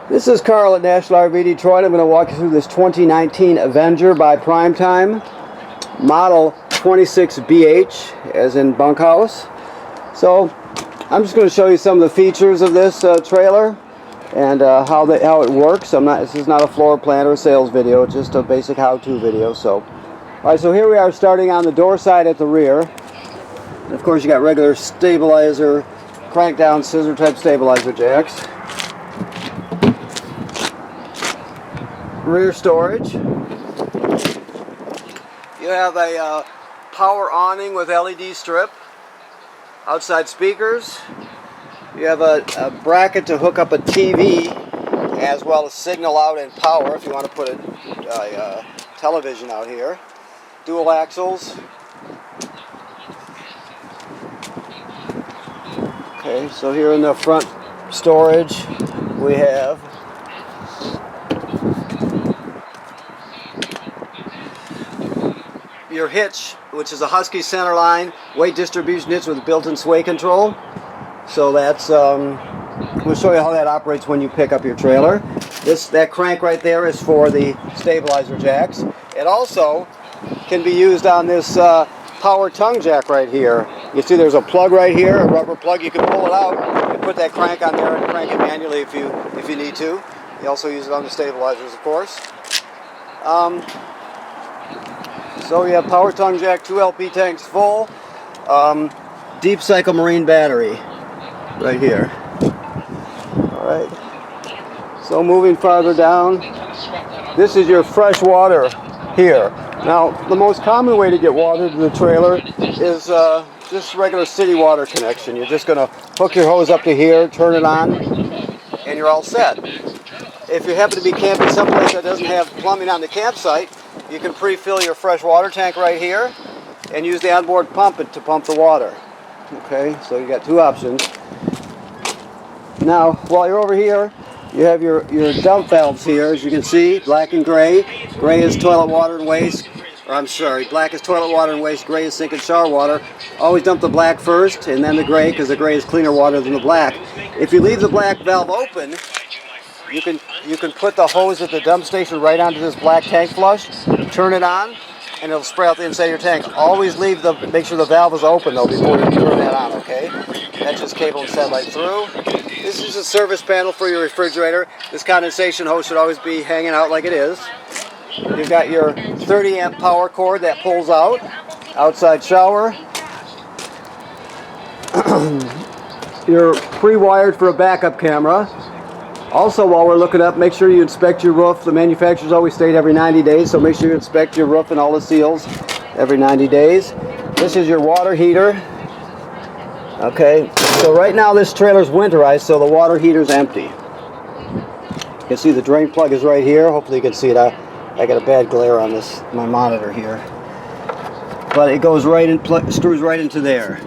This is Carl at National RV Detroit. I'm going to walk you through this 2019 Avenger by Primetime, model 26BH, as in bunkhouse. So I'm just going to show you some of the features of this trailer and how it works. This is not a floor plan or a sales video, it's just a basic how-to video. So, alright, so here we are starting on the door side at the rear. And of course you got regular stabilizer, crank down scissor type stabilizer jacks. Rear storage. You have a power awning with LED strip. Outside speakers. You have a bracket to hook up a TV as well as signal out and power if you want to put a television out here. Dual axles. Okay, so here in the front storage we have your hitch, which is a Husky centerline weight distribution hitch with built-in sway control. So that's we'll show you how that operates when you pick up your trailer. That crank right there is for the stabilizer jacks. It also can be used on this power tongue jack right here. You see there's a plug right here, a rubber plug. You can pull it out and put that crank on there and crank it manually if you need to. You also use it on the stabilizers, of course. So you have power tongue jack, 2 LP tanks full, deep cycle marine battery right here. Alright, so moving farther down, this is your fresh water here. Now the most common way to get water to the trailer is just regular city water connection. You're just going to hook your hose up to here, turn it on, and you're all set. If you happen to be camping someplace that doesn't have plumbing on the campsite, you can pre-fill your fresh water tank right here and use the onboard pump to pump the water. Okay, so you got two options. Now, while you're over here, you have your dump valves here, as you can see, black and gray. Gray is toilet water and waste. Or I'm sorry, black is toilet water and waste, gray is sink and shower water. Always dump the black first and then the gray, because the gray is cleaner water than the black. If you leave the black valve open, you can put the hose at the dump station right onto this black tank flush, turn it on, and it'll spray out the inside of your tank. Always make sure the valve is open though before you turn that on, okay? That's just cable and satellite through. This is a service panel for your refrigerator. This condensation hose should always be hanging out like it is. You've got your 30 amp power cord that pulls out. Outside shower. You're pre-wired for a backup camera. Also, while we're looking up, make sure you inspect your roof. The manufacturers always state every 90 days, so make sure you inspect your roof and all the seals every 90 days. This is your water heater. Okay, so right now this trailer's winterized, so the water heater's empty. You can see the drain plug is right here. Hopefully you can see it. I got a bad glare on my monitor here. But it goes right in, screws right into there.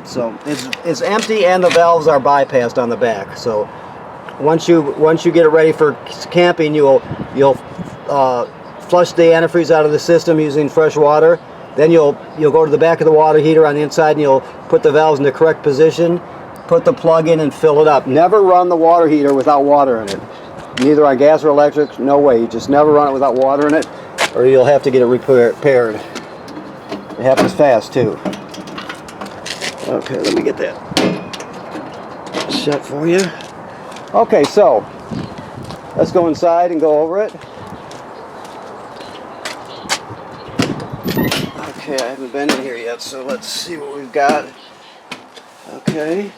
So it's empty and the valves are bypassed on the back. So once you get it ready for camping, you'll flush the antifreeze out of the system using fresh water. Then you'll go to the back of the water heater on the inside and you'll put the valves in the correct position, put the plug in and fill it up. Never run the water heater without water in it. Neither on gas or electric, no way. You just never run it without water in it or you'll have to get it repaired. It happens fast too. Okay, let me get that shut for you. Okay, so let's go inside and go over it. Okay, I haven't been in here yet, so let's see what we've got. Okay,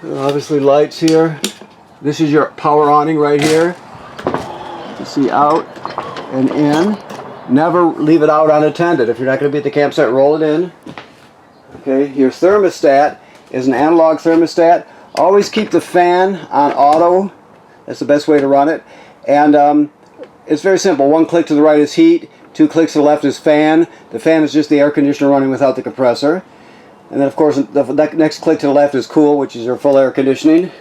obviously lights here. This is your power awning right here. You see out and in. Never leave it out unattended. If you're not going to be at the campsite, roll it in. Okay, your thermostat is an analog thermostat. Always keep the fan on auto. That's the best way to run it. And it's very simple. 1 click to the right is heat. 2 clicks to the left is fan. The fan is just the air conditioner running without the compressor. And then of course the next click to the left is cool, which is your full air conditioning.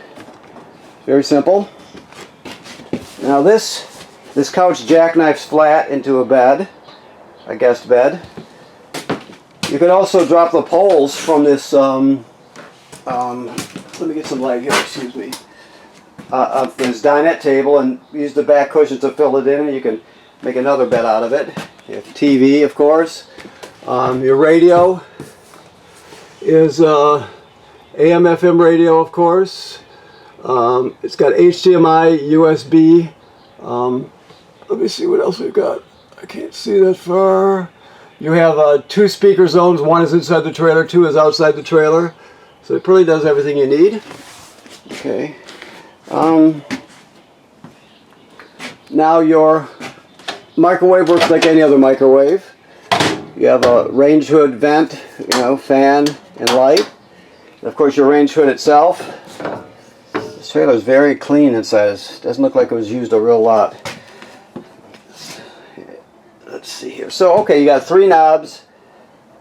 Very simple. Now this couch jackknifes flat into a bed, a guest bed. You could also drop the poles from this let me get some light here, excuse me. of this dinette table and use the back cushions to fill it in, and you can make another bed out of it. You have TV, of course. Your radio is AM FM radio, of course. It's got HDMI, USB. Let me see what else we've got. I can't see that far. You have 2 speaker zones. 1 is inside the trailer, 2 is outside the trailer. So it pretty does everything you need. Okay. Now your microwave works like any other microwave. You have a range hood vent, fan and light. And of course your range hood itself. This trailer is very clean inside. It doesn't look like it was used a real lot. Let's see here. So okay, you got 3 knobs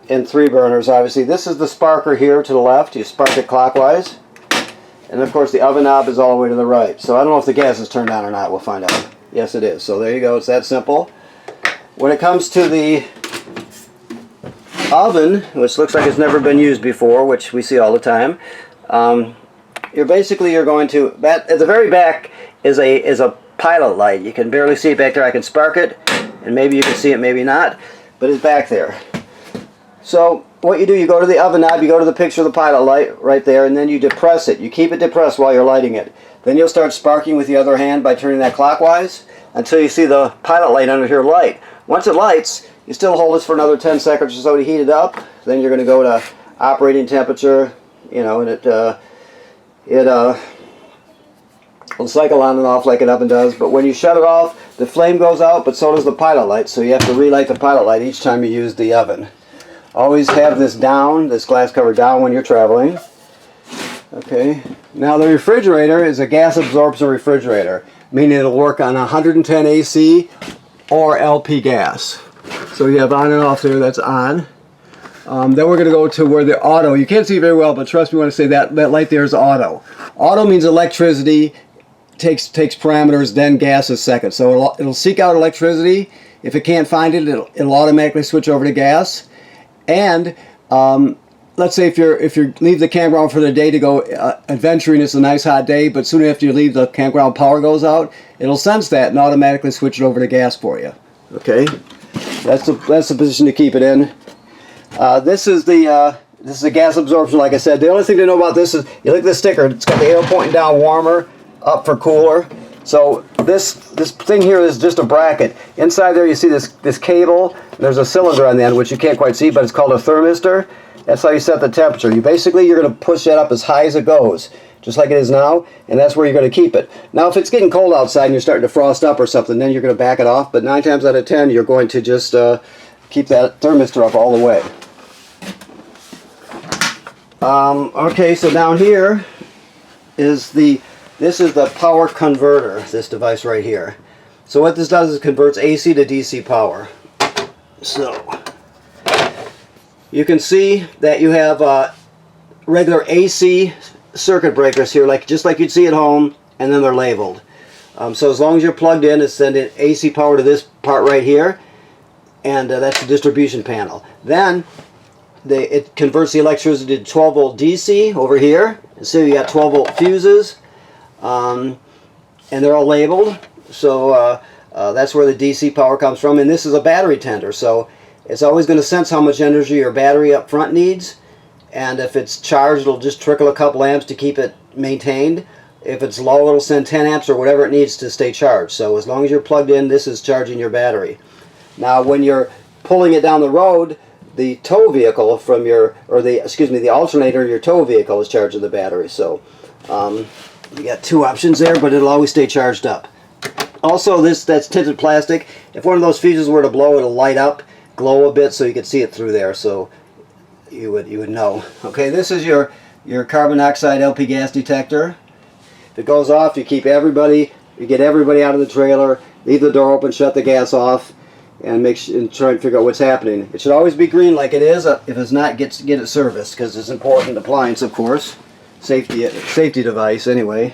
and 3 burners. Obviously, this is the sparker here to the left. You spark it clockwise, and of course the oven knob is all the way to the right. So I don't know if the gas is turned on or not. We'll find out. Yes, it is. So there you go. It's that simple. When it comes to the oven, which looks like it's never been used before, which we see all the time, you're going to, at the very back is a pilot light. You can barely see it back there. I can spark it, and maybe you can see it, maybe not, but it's back there. So what you do, you go to the oven knob, you go to the picture of the pilot light right there, and then you depress it. You keep it depressed while you're lighting it. Then you'll start sparking with the other hand by turning that clockwise until you see the pilot light under here light. Once it lights, you still hold this for another 10 seconds or so to heat it up. Then you're going to go to operating temperature, and it'll cycle on and off like an oven does. But when you shut it off, the flame goes out, but so does the pilot light. So you have to relight the pilot light each time you use the oven. Always have this down, this glass cover down when you're traveling. Okay. Now the refrigerator is a gas absorption refrigerator, meaning it'll work on 110 AC or LP gas. So you have on and off there, that's on. Then we're going to go to where the auto, you can't see very well, but trust me when I say that light there is auto. Auto means electricity takes parameters, then gas is second. So it'll seek out electricity. If it can't find it, it'll automatically switch over to gas. And let's say if you leave the campground for the day to go adventuring, it's a nice hot day, but soon after you leave, the campground power goes out. It'll sense that and automatically switch it over to gas for you. Okay, that's the position to keep it in. This is the gas absorption. Like I said, the only thing to know about this is you look at the sticker. It's got the arrow pointing down, warmer, up for cooler. So this thing here is just a bracket. Inside there you see this cable. There's a cylinder on the end which you can't quite see, but it's called a thermistor. That's how you set the temperature. You're going to push that up as high as it goes, just like it is now, and that's where you're going to keep it. Now if it's getting cold outside and you're starting to frost up or something, then you're going to back it off, but 9 times out of 10 you're going to just keep that thermistor up all the way. Okay, so down here is this is the power converter, this device right here. So what this does is it converts AC to DC power. So you can see that you have regular AC circuit breakers here, just like you'd see at home, and then they're labeled. So as long as you're plugged in, it's sending AC power to this part right here, and that's the distribution panel. Then it converts the electricity to 12 volt DC over here. So you got 12 volt fuses, and they're all labeled. So that's where the DC power comes from. And this is a battery tender, so it's always going to sense how much energy your battery up front needs. And if it's charged, it'll just trickle a couple amps to keep it maintained. If it's low, it'll send 10 amps or whatever it needs to stay charged. So as long as you're plugged in, this is charging your battery. Now when you're pulling it down the road, the tow vehicle the alternator in your tow vehicle is charging the battery. So you got 2 options there, but it'll always stay charged up. Also, that's tinted plastic. If one of those fuses were to blow, it'll light up, glow a bit, so you can see it through there. So you would know. Okay, this is your carbon dioxide LP gas detector. If it goes off, you get everybody out of the trailer, leave the door open, shut the gas off, and try and figure out what's happening. It should always be green like it is. If it's not, get it serviced, because it's an important appliance, of course. Safety device anyway.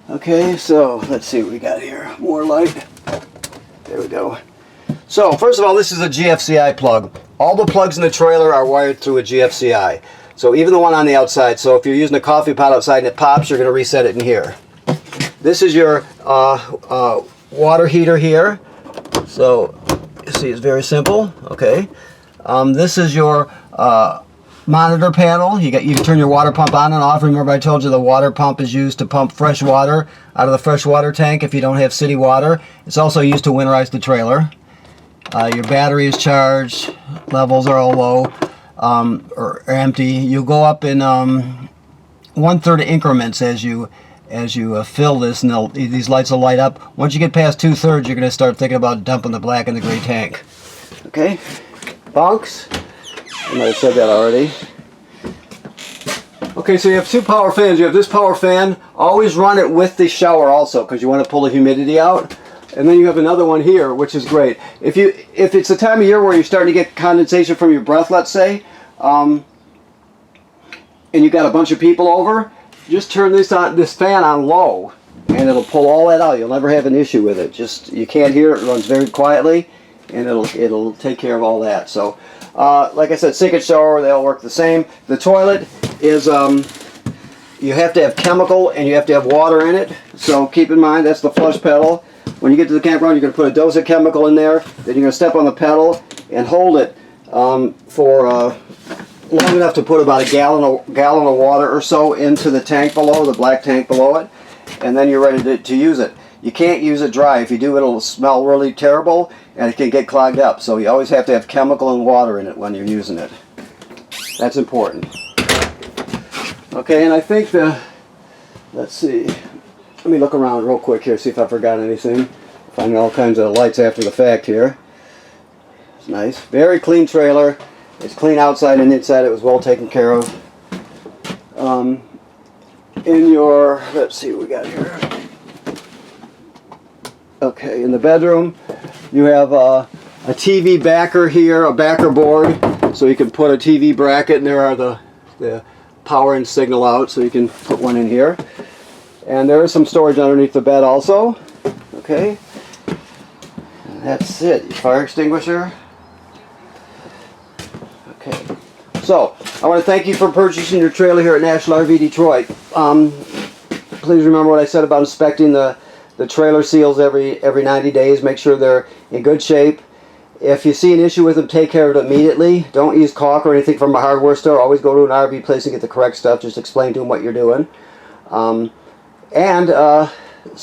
Okay, so let's see what we got here. More light. There we go. So first of all, this is a GFCI plug. All the plugs in the trailer are wired through a GFCI. So even the one on the outside. So if you're using a coffee pot outside and it pops, you're going to reset it in here. This is your water heater here. So you see, it's very simple. Okay. This is your monitor panel. You can turn your water pump on and off. Remember, I told you the water pump is used to pump fresh water out of the fresh water tank if you don't have city water. It's also used to winterize the trailer. Your battery is charged. Levels are all low or empty. You go up in 1/3 increments as you fill this, and these lights will light up. Once you get past 2/3, you're going to start thinking about dumping the black and the gray tank. Okay, bunks. I might have said that already. Okay, so you have two power fans. You have this power fan. Always run it with the shower also, because you want to pull the humidity out. And then you have another one here, which is great. If it's the time of year where you're starting to get condensation from your breath, let's say, and you got a bunch of people over, just turn this fan on low, and it'll pull all that out. You'll never have an issue with it. You can't hear it. It runs very quietly, and it'll take care of all that. So, like I said, sink and shower, they all work the same. The toilet is you have to have chemical and you have to have water in it. So keep in mind that's the flush pedal. When you get to the campground, you're going to put a dose of chemical in there. Then you're going to step on the pedal and hold it for long enough to put about a gallon of water or so into the tank below, the black tank below it, and then you're ready to use it. You can't use it dry. If you do, it'll smell really terrible and it can get clogged up. So you always have to have chemical and water in it when you're using it. That's important. Okay, and I think let's see. Let me look around real quick here, see if I forgot anything. Find all kinds of lights after the fact here. It's nice. Very clean trailer. It's clean outside and inside. It was well taken care of. In your, let's see what we got here. Okay, in the bedroom, you have a TV backer here, a backer board, so you can put a TV bracket, and there are the power and signal out, so you can put one in here. And there is some storage underneath the bed also. Okay. And that's it. Your fire extinguisher. Okay. So, I want to thank you for purchasing your trailer here at National RV Detroit. Please remember what I said about inspecting the trailer seals every 90 days. Make sure they're in good shape. If you see an issue with them, take care of it immediately. Don't use caulk or anything from a hardware store. Always go to an RV place and get the correct stuff. Just explain to them what you're doing. So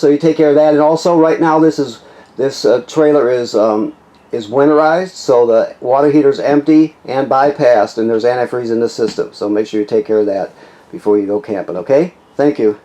you take care of that. And also, right now, this trailer is winterized, so the water heater is empty and bypassed, and there's antifreeze in the system. So make sure you take care of that before you go camping. Okay? Thank you.